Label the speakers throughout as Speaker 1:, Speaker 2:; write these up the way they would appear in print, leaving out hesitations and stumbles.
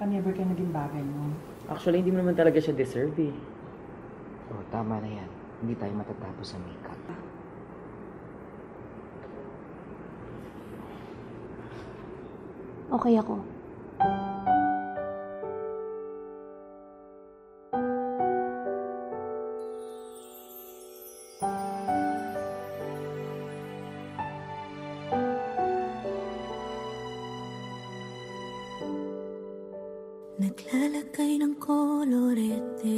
Speaker 1: never ka naging bagay mo.
Speaker 2: Actually, hindi mo naman talaga siya deserve eh.
Speaker 3: Oh, tama na yan. Hindi tayo matatapos sa makeup.
Speaker 4: Okay ako.
Speaker 5: Naglalagay ng kolorete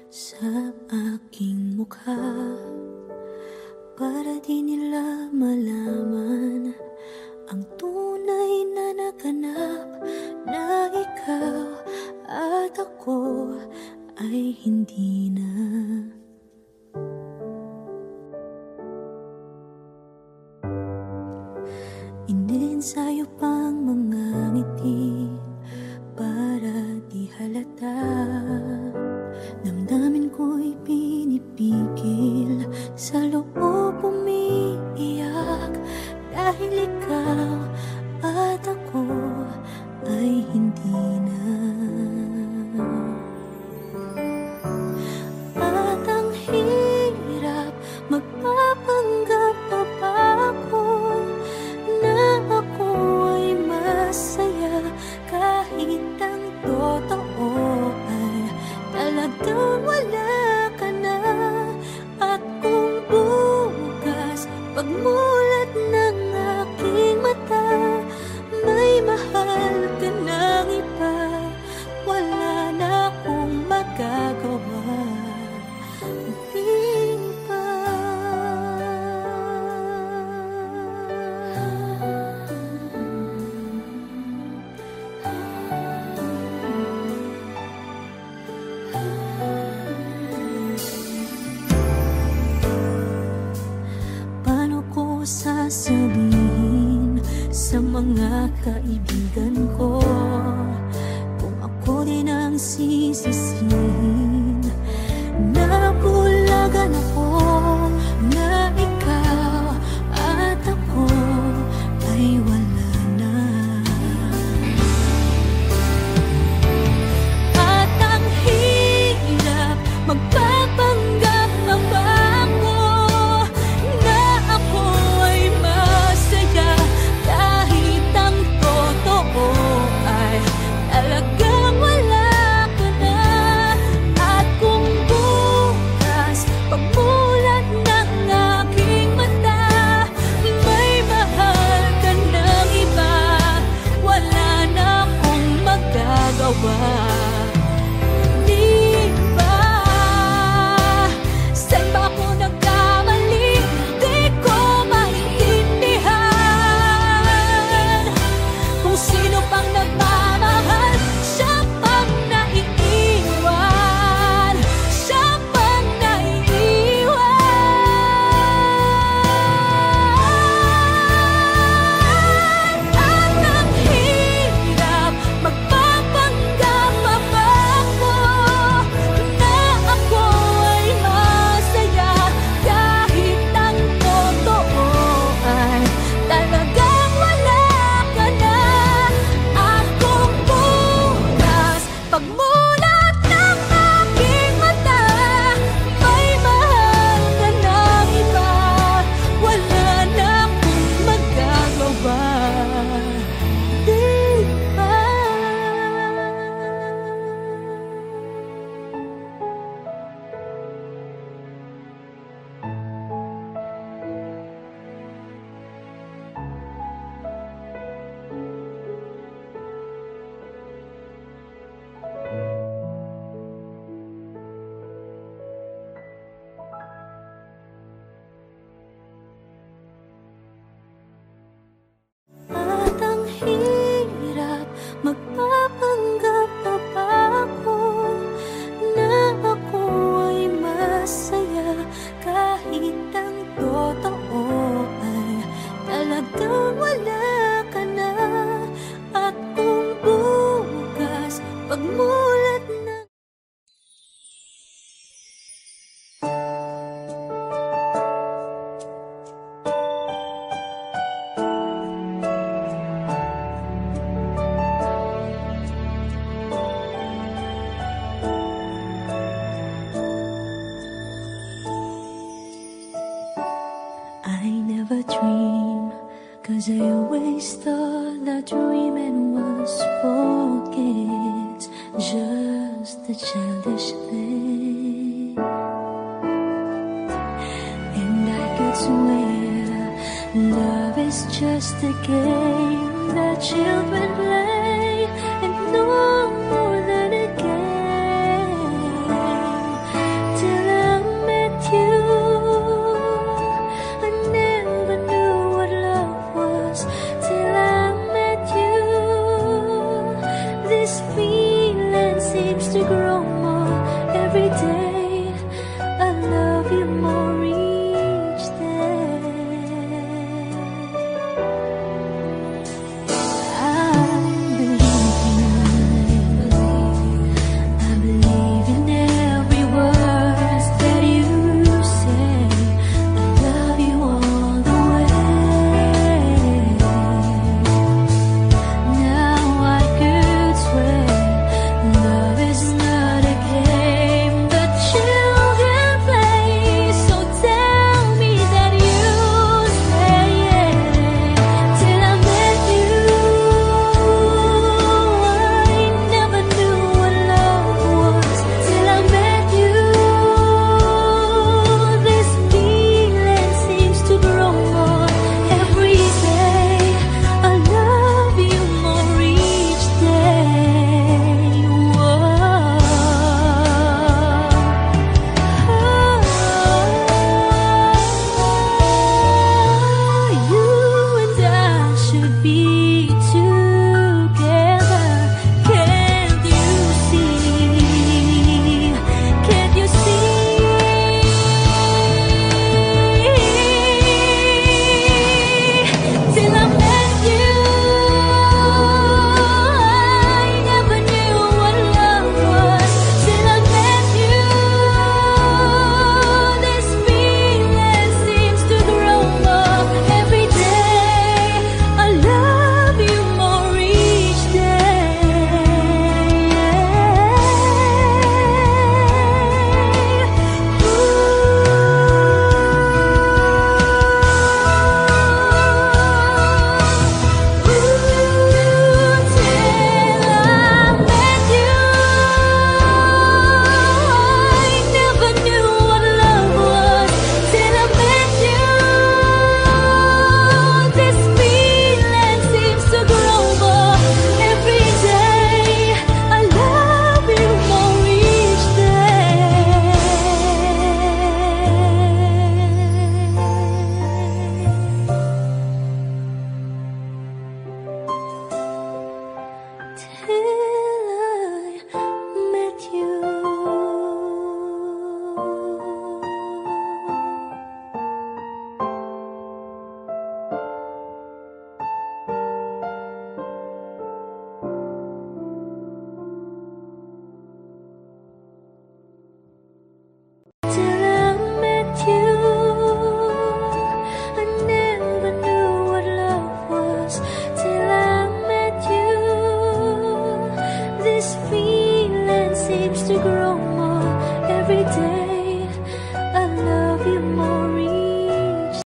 Speaker 5: sa aking mukha para di nila malaman ang tunay na naganap, na ikaw at ako ay hindi na. Iniensayo pang mga ngiti para di halata. Damdamin ko'y pinipigil, sa loob umiiyak, dahil ikaw at ako ay hindi na. At ang hirap, magpapanggap pa ba ako na ako ay masaya, kahit ang totoo ay talagang wala ka na. At kung bukas pagmulat ng aking mata, may mahal ka ng iba, wala na akong magagawa. Di ba? Paano ko sasabihin sa mga kaibigan ko kung ako din ang sisisihin? Nabulagan ako na ikaw at ako ay wala na. At ang hirap, magpapanggap pa ba ako na ako ay masaya, kahit ang totoo ay talagang wala ka na. At kung bukas pagmulat ng aking mata, may mahal ka ng iba, wala na akong magagawa. Di ba? Saan ba ako nagkamali? Di ko maintindihan. Kung sino pang nagmamahal, siya pang naiiwan, siya pang naiiwan. At ang hirap, magpapanggap pa ba ako na ako ay masaya, kahit ang totoo ay talagang wala ka na. At kung bukas pagmulat ng aking mata, may mahal ka ng iba, wala na akong magagawa. Di ba? At ang hirap, magpapanggap pa ba ako na ako ay masaya, kahit ang totoo ay talagang wala ka na. At kung bukas pagmulat ng game that children play, and no more than a game. Till I met you, I never knew what love was. Till I met you, this feeling seems to grow more every day. I love you more each day. I believe in every word that you say. I love you all the way. Now I could swear love is not a game that children play. So tell me that you stay. Till I met you, I never knew what love was. Till I met you, this feeling seems to grow more every day. I love you more each day. You and I should be together. Can't you see? Can't you see? Till I met you, I never knew what love was. Till I met you, this feeling seems to grow more every day. I love you more each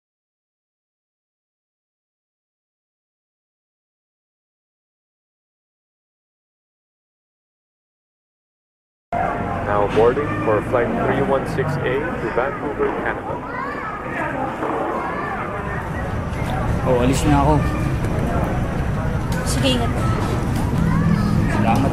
Speaker 1: Now boarding for flight 316A to Vancouver, Canada.
Speaker 4: Oh, alis na ako.
Speaker 5: Sige, ingat.
Speaker 4: Salamat.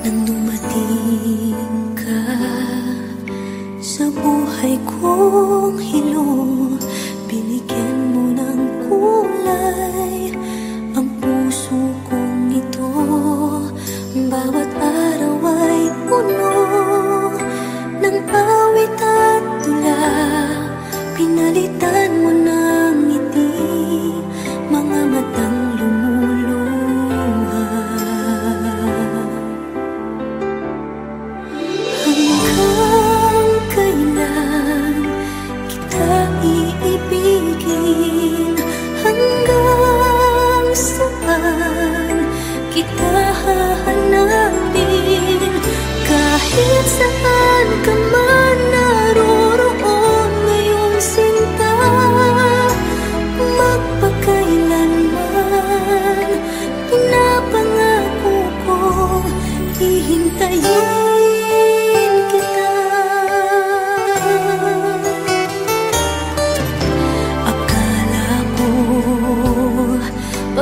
Speaker 5: Nang dumating ka sa buhay kong hilo, binigyan mo ng kulay ang puso kong ito. Bawat araw ay puno ng awit at tula. Pinalitan mo ng ngiti mga matang lumuluha. Hanggang kailan kita iibigin? Hanggang saan kita hahanapin? Kahit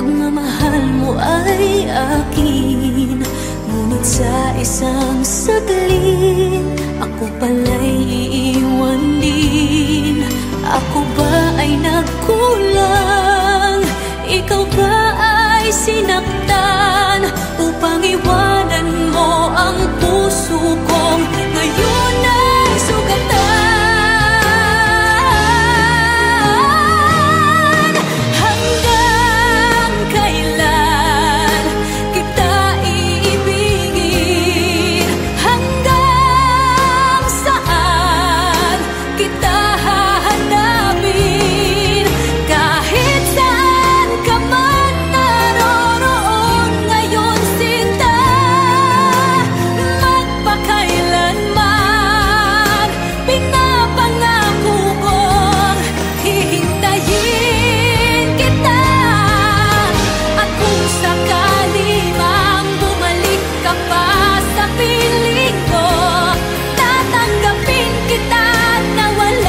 Speaker 5: pagmamahal mo ay akin. Ngunit sa isang saglit, ako pala'y iiwan din. Ako ba ay nagkulang? Ikaw ba ay sinaktan? Upang iwanan mo ang puso kong ngayon ay sugatan. Hanggang kailan kita iibigin? Hanggang saan kita hahanapin? Kahit saan ka man naroroon ngayon, sinta, magpakailanman pinapangako kong hihintayin kita. At kung sakali mang bumalik ka pa sa piling ko, tatanggapin kita na wala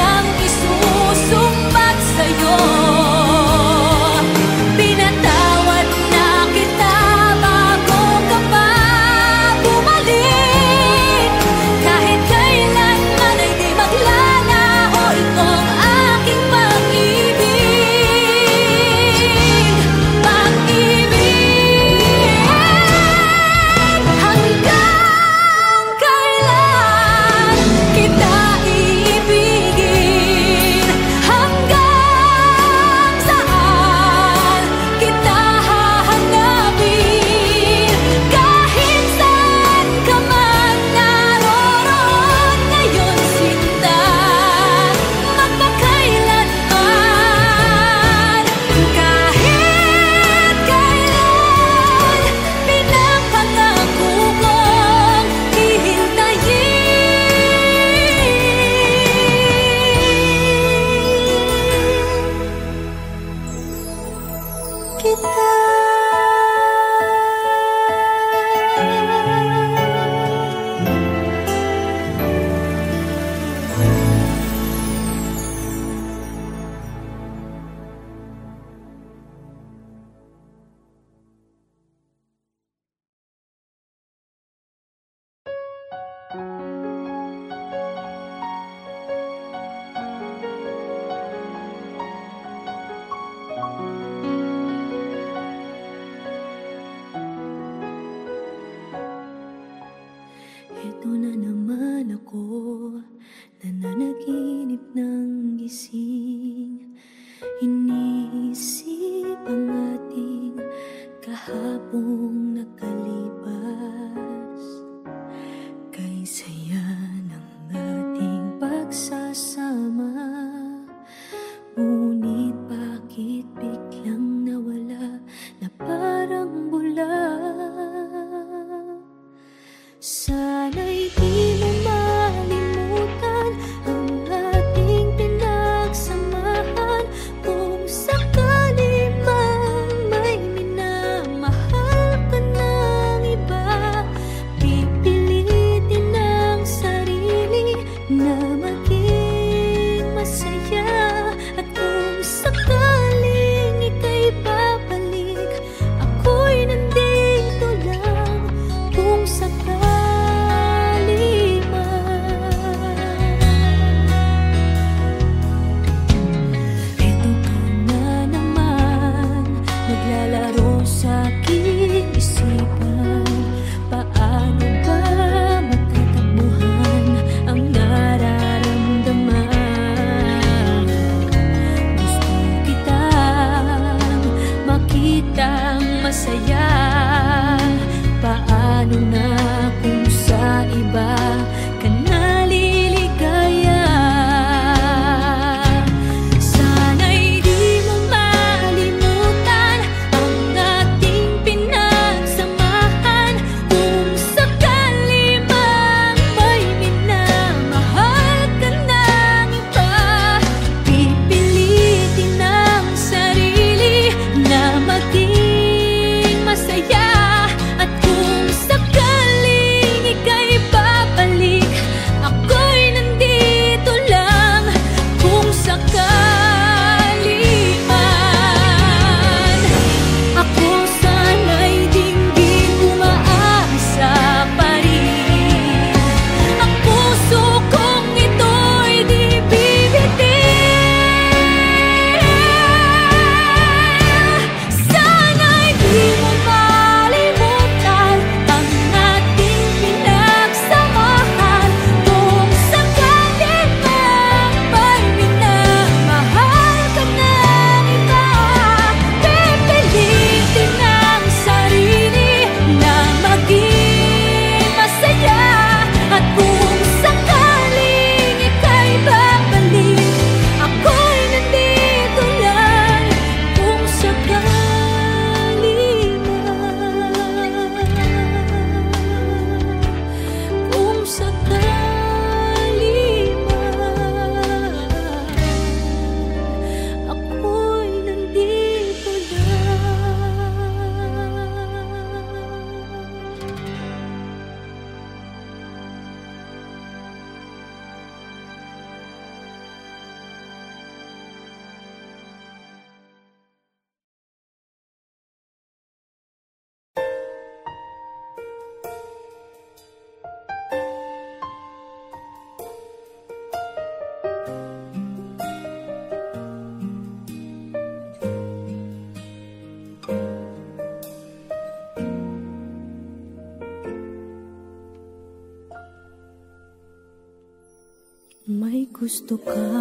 Speaker 5: gusto ka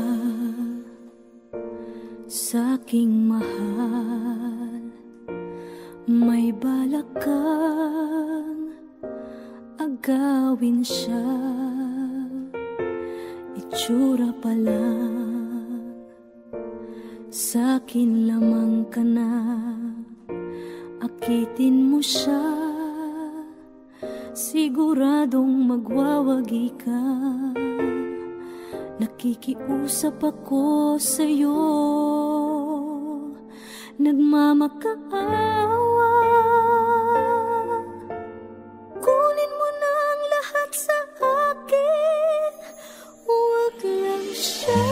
Speaker 5: sa'king mahal, may balak kang agawin siya. Itsura pa lang, sa'kin lamang ka na. Akitin mo siya, siguradong magwawagi ka. Nakikiusap ako sa'yo, nagmamakaawa. Kunin mo na ang lahat sa akin, huwag lang siya.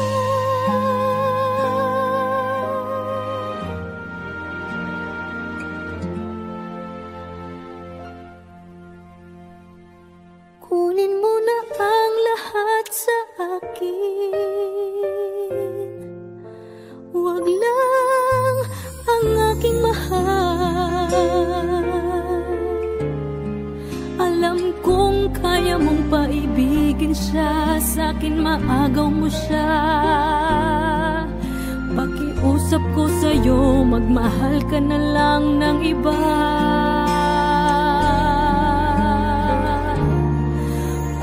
Speaker 5: Kunin mo na ang lahat sa akin, huwag lang ang aking mahal. Alam kong kaya mong paibigin siya, sa'kin maagaw mo siya. Pakiusap ko sa'yo, magmahal ka na lang ng iba.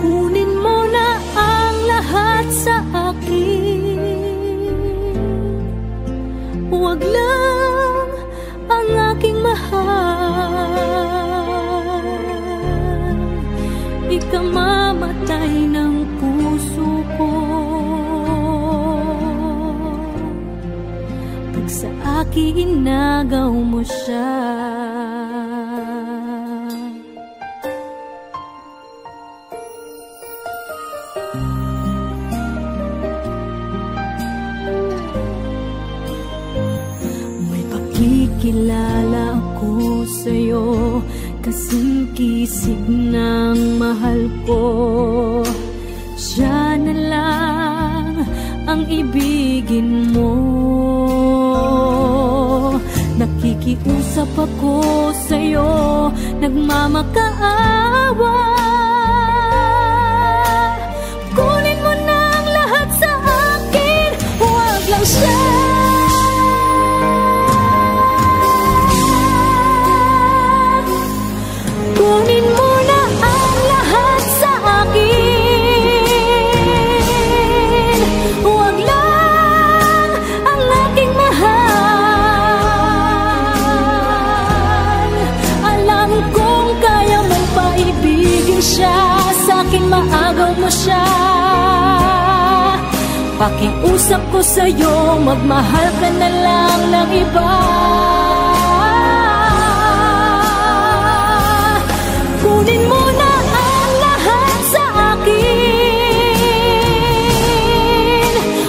Speaker 5: Kunin mo na ang lahat sa akin, huwag lang ang aking mahal. Ikamamatay ng puso ko pag sa akin inagaw mo siya. Kilala ako sa'yo, kasing kisig ng mahal ko. Siya na lang ang ibigin mo. Nakikiusap ako sa'yo, nagmamakaawa. Kunin mo na ang lahat sa akin, huwag lang siya. Kunin mo na ang lahat sa akin, huwag lang ang aking mahal. Alam kong kaya mong paibigin siya, sa'kin maagaw mo siya. Pakiusap ko sa'yo, magmahal ka na lang ng iba. Kunin mo na ang lahat sa akin,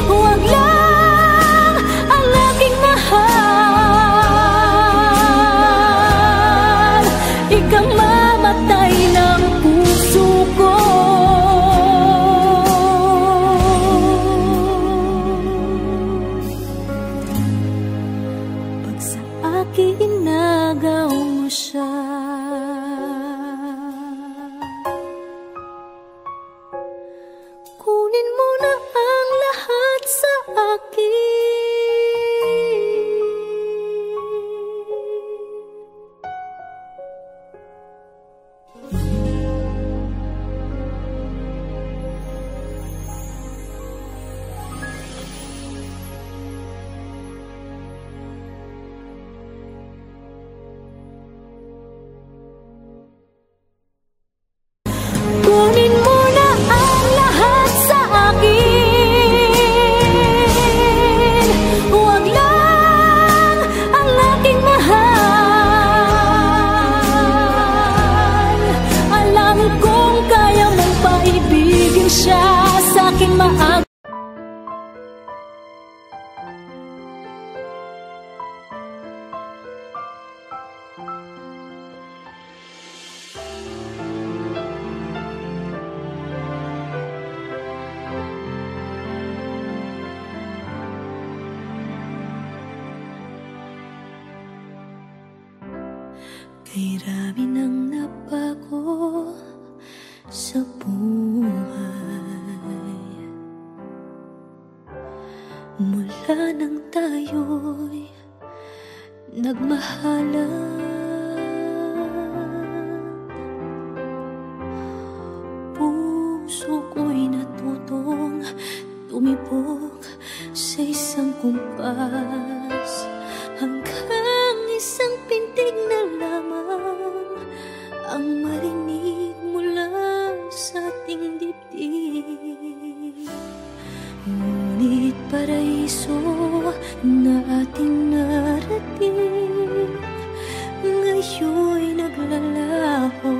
Speaker 5: huwag lang ang aking mahal. Ikamamatay ng puso ko pag sa akin inagaw mo siya. Kunin mo na ang lahat sa akin. Kunin mo na ang lahat sa akin, huwag lang ang aking mahal. Alam kong kaya mong paibigin siya, sa'kin maagaw. Kay rami ng nabago sa buhay, Mula nang tayo'y nagmahalan, puso ko'y natutong tumibok sa isang kumpas, hanggang isang pintig na lamang ang marinig mula sa ating dibdib. Ngunit paraiso na ating narating, ngayon'y naglalaho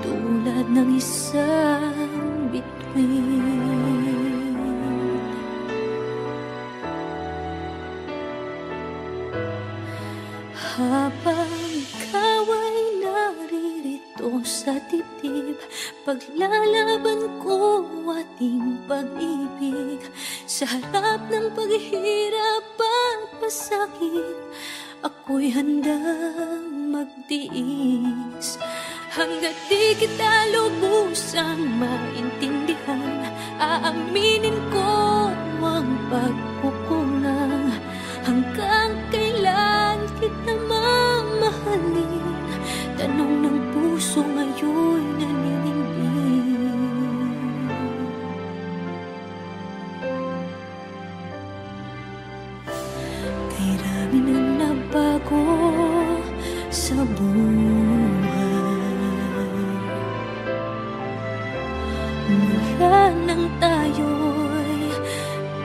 Speaker 5: tulad ng isang bituin. Habang ikaw ay naririto sa dibdib, paglalaban ko ating pag-ibig. Sa harap ng paghihirap at pasakit, ako'y handang magtiis. Hanggat di kita lubusang maintindihan, aaminin ko ang pagkukulang. Hanggang kailan kita mamahalin? Tanong ng puso ngayon'y naninindig. Kay rami nang nabago sa buhay, mula nang tayo'y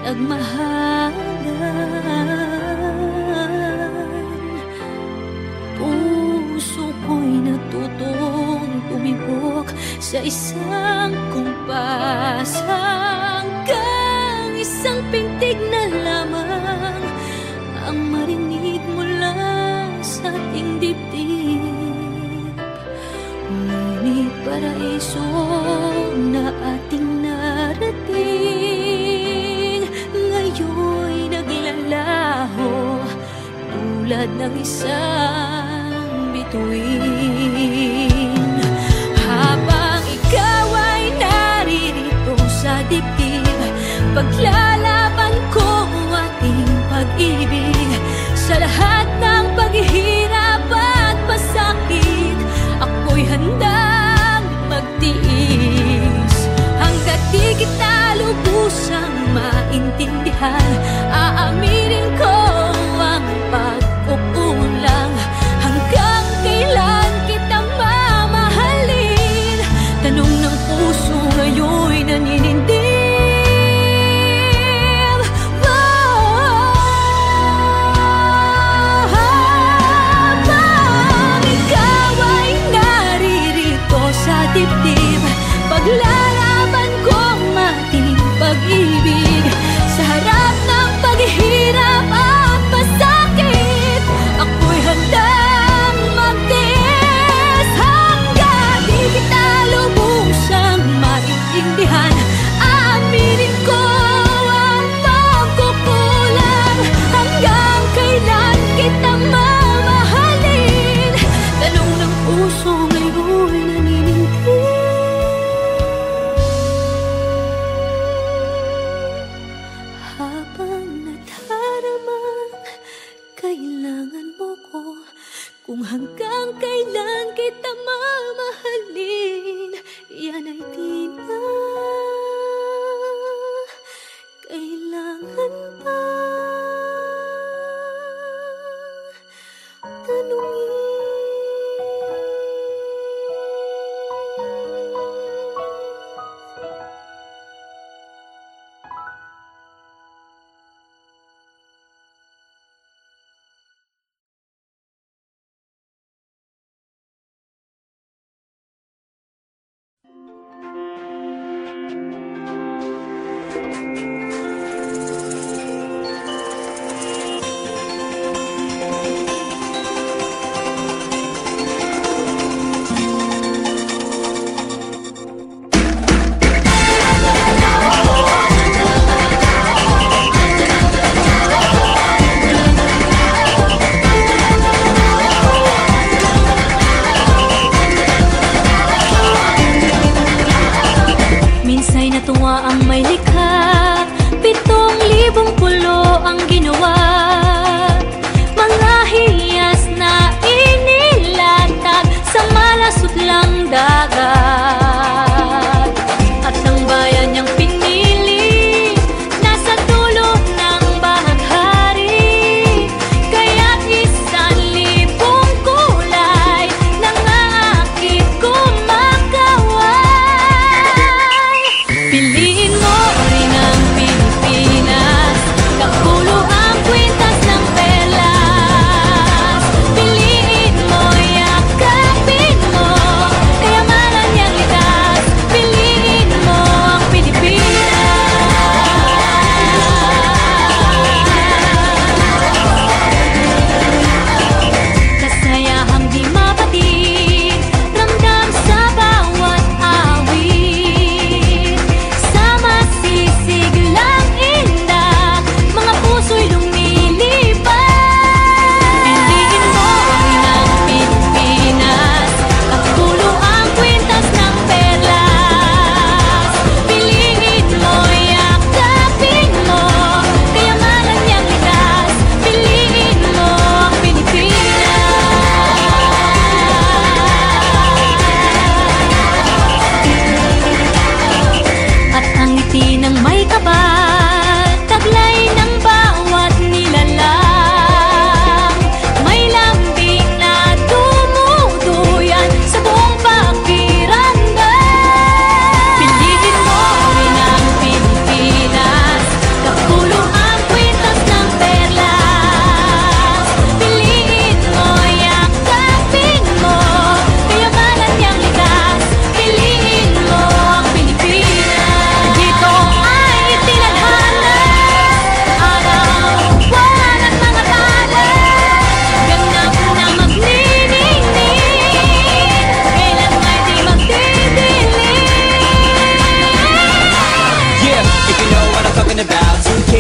Speaker 5: nagmahalan, puso ko'y natutong tumibok sa isang kumpas, hanggang isang pintig na lamang ang marinig mula sa ating dibdib. Ngunit paraiso na ating narating, ngayon'y naglalaho tulad ng isang bituin. Habang ikaw ay naririto sa dibdib, paglalaban ko ating pag-ibig. Sa lahat ng paghihirap at pasakit, ako'y handang magtiis. Hanggat di kita lubusang maintindihan, aaminin ko ang pagkukulang. Hanggang kailan kita mamahalin? Tanong ng puso ngayon'y naninindig. Habang ikaw ay naririto sa dibdib, paglalaban ko ating pag-ibig. Sa harap ng paghihirap at pasakit, ako'y handang magtiis. Hanggang di kita lubusang maintindihan, aaminin ko ang pagkukulang. Hanggang kailan kita mamahalin? Tanong ng puso ngayon'y naninindig. Habang nadaramang kailangan mo ko, kung hanggang kailan kita mamahalin, yan ay di na kailangan pa tanungin.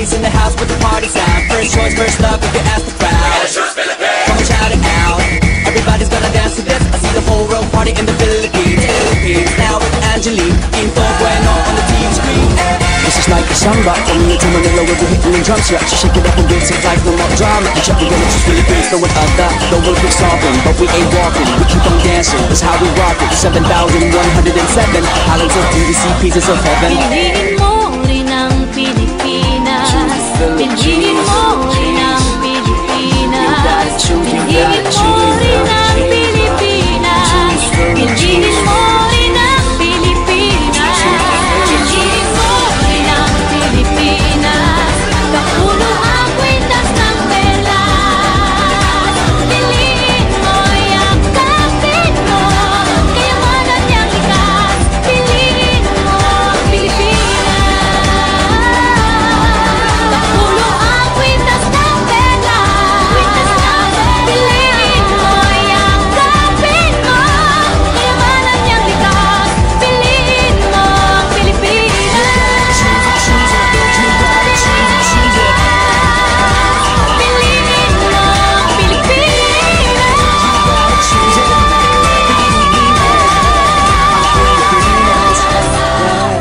Speaker 6: Philippines in the house with the party sound. First choice, first love, if you ask the crowd. Come on, shout it out. Everybody's gonna dance to this. I see the whole world party in the Philippines. Philippines, now with Angelique. Info bueno on the TV screen. This is like a samba. Coming into Manila with the hitting and drums. Yeah, shake it up and get some life, no more drama. And check the women to Philippines, no one other. No one big solving, but we ain't walking. We keep on dancing, that's how we rock it. 7,107 islands of beauty, pieces of heaven.
Speaker 5: Piliin mo rin ang Pilipinas. Piliin mo rin ang Pilipinas. Piliin mo rin ang Pilipinas. Piliin mo rin ang Pilipinas. Piliin mo rin ang Pilipinas. Kapulo ang kwintas ng pelas. Piliin mo, yakapin mo, kayamanan niyang likas. Piliin mo ang Pilipinas. Kapulo ang kwintas ng pelas. Piliin mo, yakapin mo, kayamanan niyang likas. Piliin mo ang Pilipinas. Piliin mo ang Pilipinas.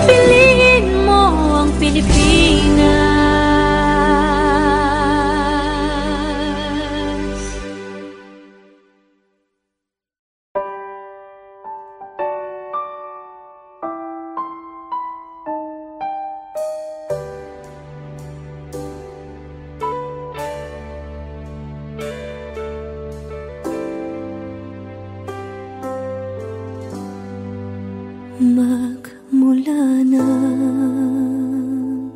Speaker 5: Piliin mo ang Pilipinas. Magmula nang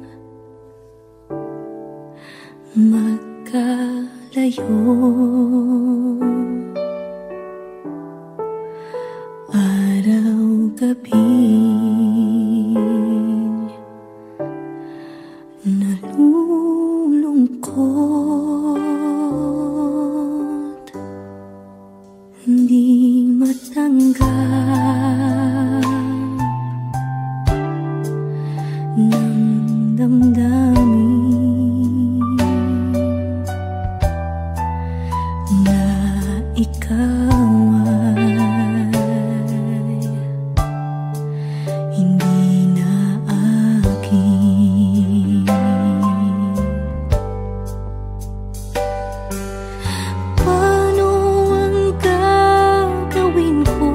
Speaker 5: magkalayo, araw-gabi nalulungkot, di matanggap ng damdamin na ikaw ay hindi na akin. Paano ang gagawin ko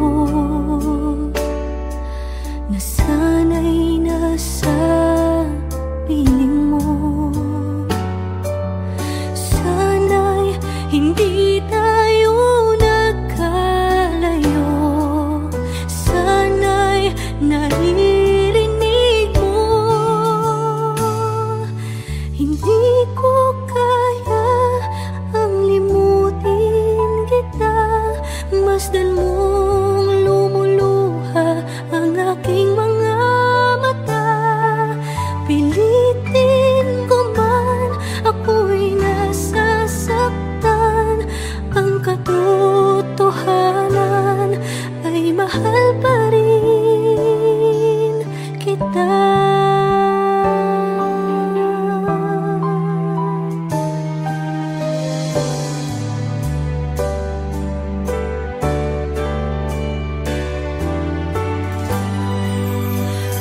Speaker 5: na sana'y nasa piling mo? Sana'y hindi tayo nagkalayo. Sana'y naririnig mo. Hindi ko kaya ang limutin kita. Masdan mong lumuluha ang aking mga mata. Pilitin ko man, ako'y nasasaktan. Ang katotohanan ay mahal pa rin kita.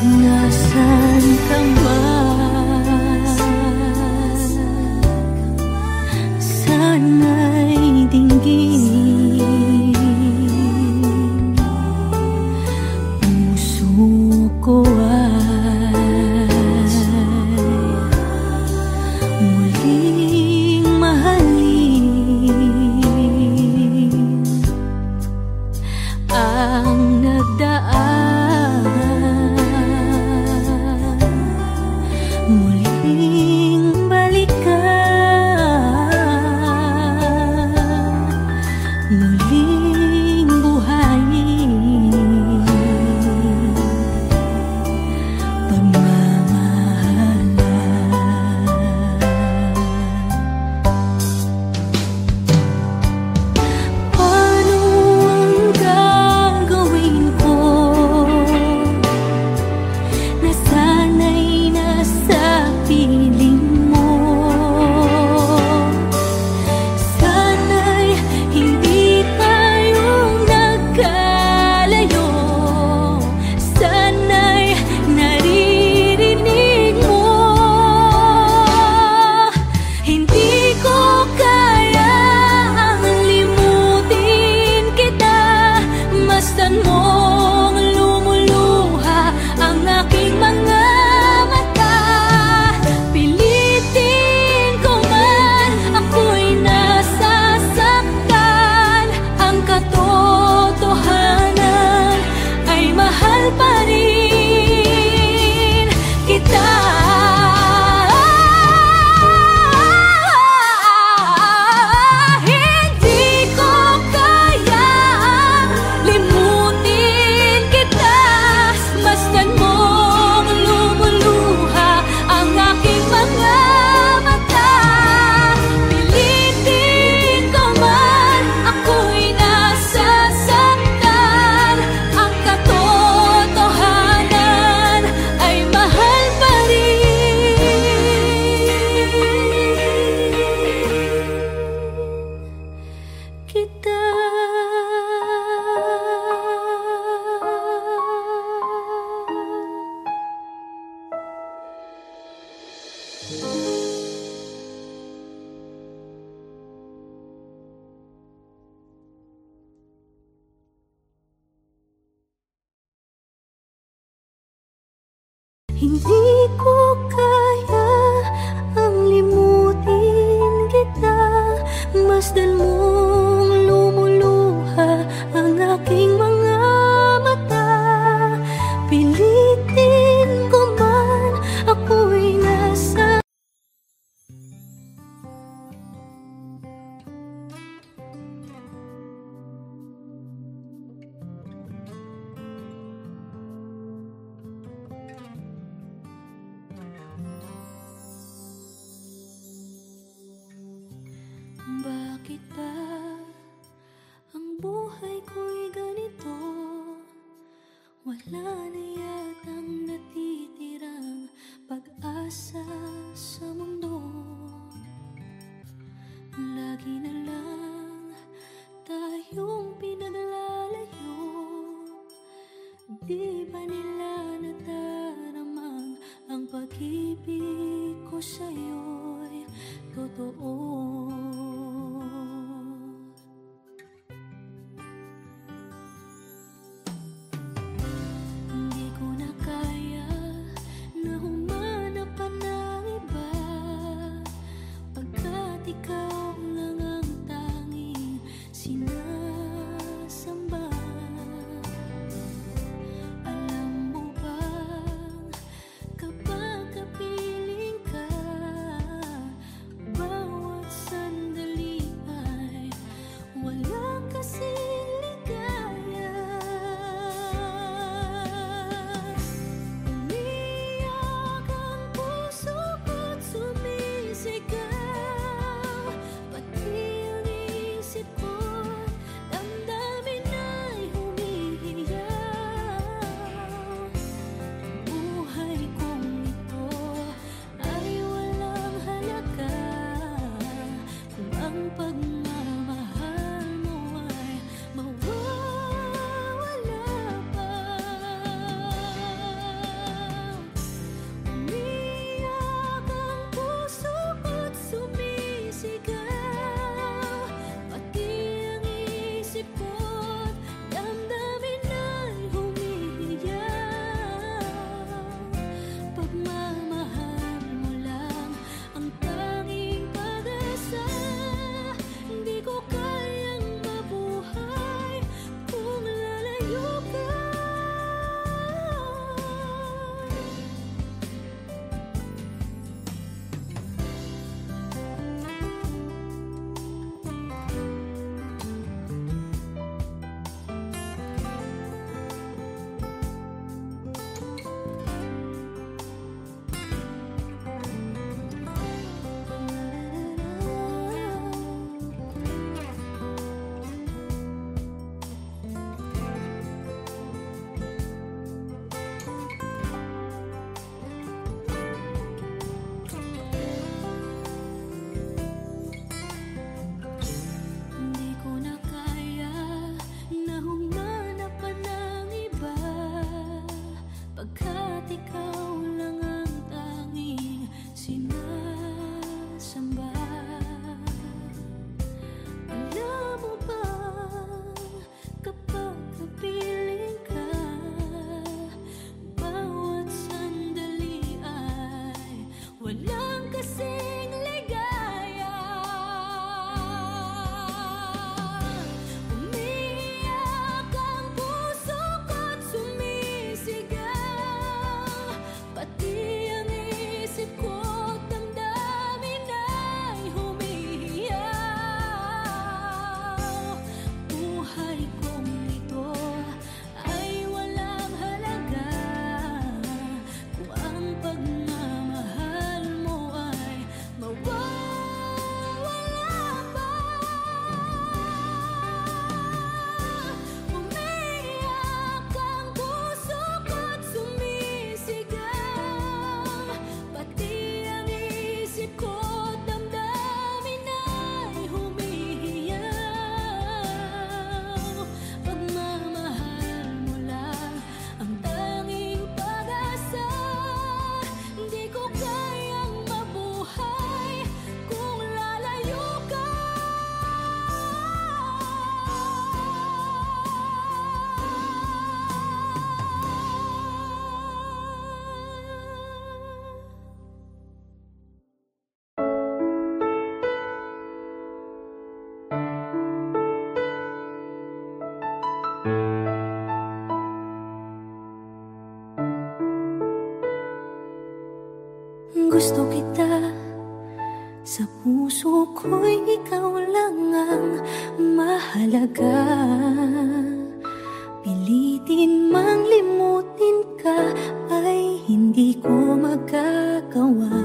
Speaker 5: Nasaan ka man? Sana'y dinggin. Puso ko ay muling mahalin. Ang nagdaan muling balikan, muling buhayin pagmamahalan. Hindi ko kaya ang limutin kita. Masdan mong lumuluha ang aking mga mata. Pilitin ko man, ako'y nasa bakit ba ang buhay ko'y ganito? Wala na yatang natitirang pag-asa sa mundo. Lagi na lang tayong pinaglalayo. Di ba nila nataramang ang pag-ibig ko sa'yo'y totoo? Hindi ko na kaya na humanap pa ng iba, pagkat ikaw lang ang tanging sinasamba. Alam mo bang kapag kapiling ka, bawat sandali ay walang kasing ligaya. Umiyak ang puso ko't sumisigaw, pati ang isip ko't damdamin ay humihiyaw. Buhay kong ito ay walang halaga kung ang pagmamahal mo ay mawawala pa. Umiyak ang puso ko't sumisigaw, pati ang isip ko't damdamin ay humihiyaw. Pagmamahal mo lang ang tanging pag-asa. Hindi ko kayang mabuhay kung lalayo ka. Hindi ko na kaya na humanap pa ng iba, pagkat ikaw lang ang tanging sinasamba. Alam mo ba kapag kapiling ka, bawat sandali ay walang kasing ligaya. Umiyak ang puso ko't sumisigaw, pati ang isip ko't damdamin ay humihiyaw. Buhay kong ito ay walang halaga kung ang pagmamahal mo ay gusto kita. Sa puso ko'y ikaw lang ang mahalaga. Pilitin mang limutin ka ay hindi ko magagawa.